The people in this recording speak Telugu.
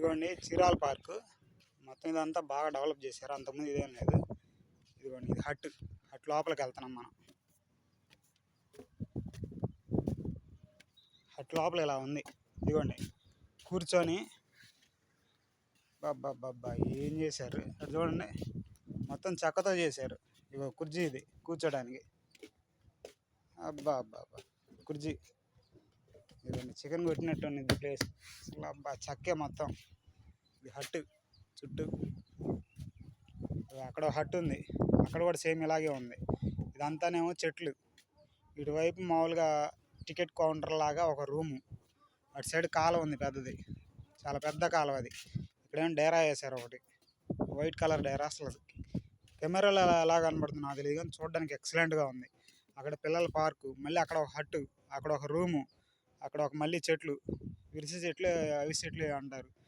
ఇదిగోండి చీరాల పార్కు. మొత్తం ఇదంతా బాగా డెవలప్ చేశారు. అంతకుముందు ఇదేం లేదు. ఇదిగోండి ఇది హట్ లోపలికి వెళ్తున్నాం మనం. హట్ లోపల ఇలా ఉంది. ఇదిగోండి కూర్చొని బాబ్బా ఏం చేశారు అది చూడండి. మొత్తం చెక్కతో చేశారు. ఇగో కుర్చీ ఇది కూర్చోడానికి. అబ్బా కుర్చీ ఇదిగోండి చికెన్ కొట్టినట్టు ఉంది ప్లేస్. అసలు అబ్బా చక్కే మొత్తం. ఇది హట్ చుట్టూ అక్కడ హట్ ఉంది. అక్కడ కూడా సేమ్ ఇలాగే ఉంది. ఇదంతానేమో చెట్లు. ఇటువైపు మామూలుగా టికెట్ కౌంటర్ లాగా ఒక రూము. అటు సైడ్ కాలువ ఉంది పెద్దది, చాలా పెద్ద కాలువ అది. ఇక్కడేమో డేరా వేశారు ఒకటి, వైట్ కలర్ డేరా. అసలు కెమెరాలో ఎలా కనబడుతుంది నాకు తెలియదు కానీ చూడడానికి ఎక్సలెంట్గా ఉంది. అక్కడ పిల్లల పార్కు, మళ్ళీ అక్కడ ఒక హట్టు, అక్కడ ఒక రూము, అక్కడ ఒక మళ్ళీ చెట్లు, విరిసి చెట్లు, అవిసి చెట్లు అంటారు.